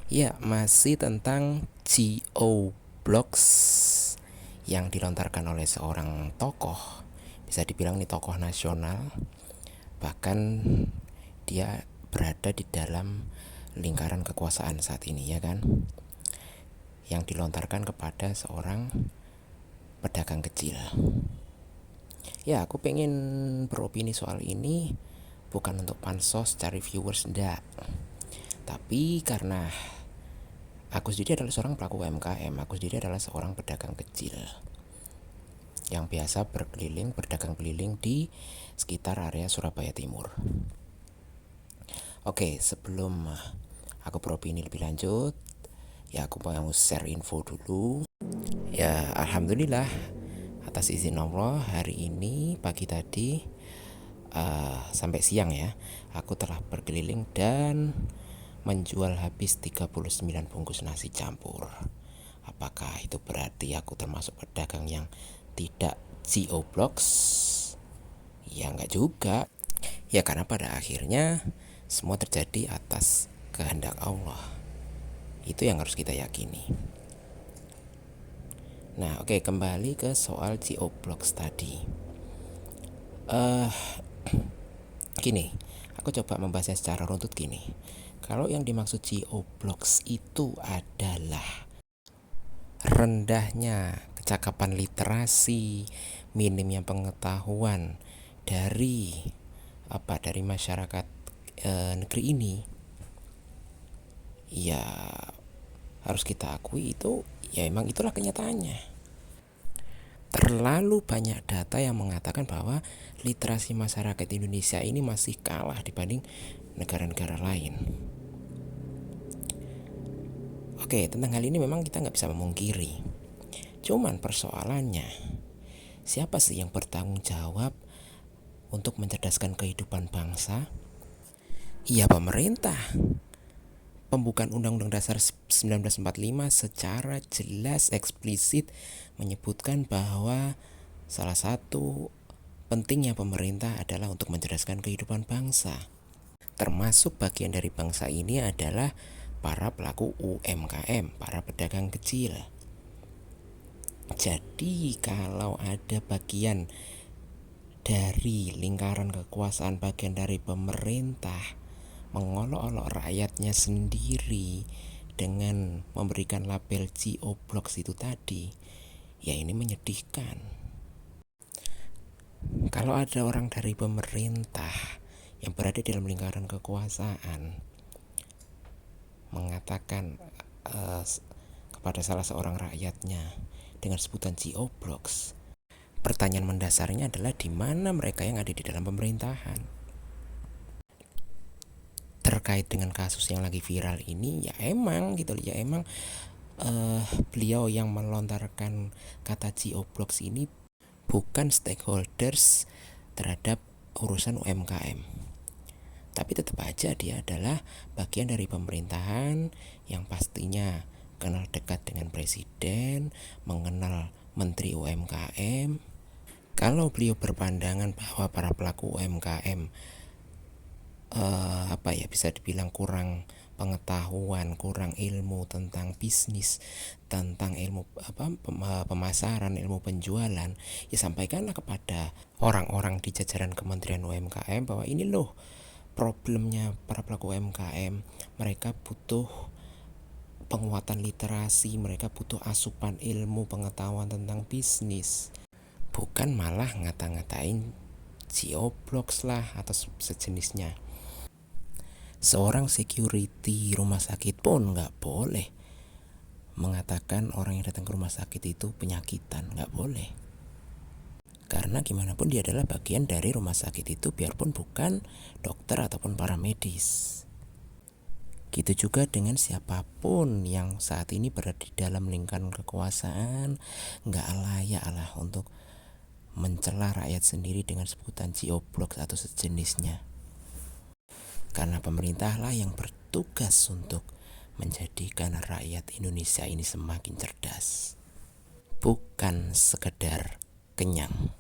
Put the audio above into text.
Ya, masih tentang Geoblocks yang dilontarkan oleh seorang tokoh. Bisa dibilang ini tokoh nasional. Bahkan dia berada di dalam lingkaran kekuasaan saat ini, ya kan? Yang dilontarkan kepada seorang pedagang kecil. Ya, aku pengen beropini soal ini bukan untuk pansos cari viewers, enggak. Tapi karena aku sendiri adalah seorang pelaku UMKM, aku sendiri adalah seorang pedagang kecil yang biasa berdagang keliling di sekitar area Surabaya Timur. Oke, sebelum aku beropini lebih lanjut, ya aku mau share info dulu. Ya, alhamdulillah atas izin Allah hari ini pagi tadi sampai siang ya, aku telah berkeliling dan menjual habis 39 bungkus nasi campur. Apakah itu berarti aku termasuk pedagang yang tidak Geoblocks? Ya enggak juga. Ya karena pada akhirnya semua terjadi atas kehendak Allah. Itu yang harus kita yakini. Nah, oke, kembali ke soal Geoblocks tadi. Gini, aku coba membahasnya secara runtut gini. Kalau yang dimaksud Geoblocks itu adalah rendahnya kecakapan literasi, minimnya pengetahuan dari dari masyarakat negeri ini, ya harus kita akui itu ya emang itulah kenyataannya. Terlalu banyak data yang mengatakan bahwa literasi masyarakat Indonesia ini masih kalah dibanding negara-negara lain. Oke, tentang hal ini memang kita nggak bisa memungkiri. Cuman persoalannya, siapa sih yang bertanggung jawab untuk mencerdaskan kehidupan bangsa? Ya pemerintah. Pembukaan Undang-Undang Dasar 1945 secara jelas eksplisit menyebutkan bahwa salah satu pentingnya pemerintah adalah untuk mencerdaskan kehidupan bangsa. Termasuk bagian dari bangsa ini adalah para pelaku UMKM, para pedagang kecil. Jadi kalau ada bagian dari lingkaran kekuasaan, bagian dari pemerintah mengolok-olok rakyatnya sendiri dengan memberikan label Geoblocks itu tadi, ya ini menyedihkan. Kalau ada orang dari pemerintah yang berada dalam lingkaran kekuasaan mengatakan kepada salah seorang rakyatnya dengan sebutan Geoblocks, pertanyaan mendasarnya adalah di mana mereka yang ada di dalam pemerintahan. Terkait dengan kasus yang lagi viral ini, ya emang gitu, ya emang beliau yang melontarkan kata Geoblocks ini bukan stakeholders terhadap urusan UMKM. Tapi tetap aja dia adalah bagian dari pemerintahan yang pastinya kenal dekat dengan presiden, mengenal menteri UMKM. Kalau beliau berpandangan bahwa para pelaku UMKM bisa dibilang kurang pengetahuan, kurang ilmu tentang bisnis, tentang ilmu pemasaran, ilmu penjualan, ya sampaikanlah kepada orang-orang di jajaran Kementerian UMKM bahwa ini loh problemnya para pelaku UMKM. Mereka butuh penguatan literasi, mereka butuh asupan ilmu pengetahuan tentang bisnis, bukan malah ngata-ngatain Geoblocks lah atau sejenisnya. Seorang security rumah sakit pun nggak boleh mengatakan orang yang datang ke rumah sakit itu penyakitan, nggak boleh. Karena gimana pun dia adalah bagian dari rumah sakit itu, biarpun bukan dokter ataupun para medis. Gitu juga dengan siapapun yang saat ini berada di dalam lingkaran kekuasaan, nggak layak lah untuk mencela rakyat sendiri dengan sebutan Geoblocks atau sejenisnya. Karena pemerintahlah yang bertugas untuk menjadikan rakyat Indonesia ini semakin cerdas, bukan sekedar kenyang.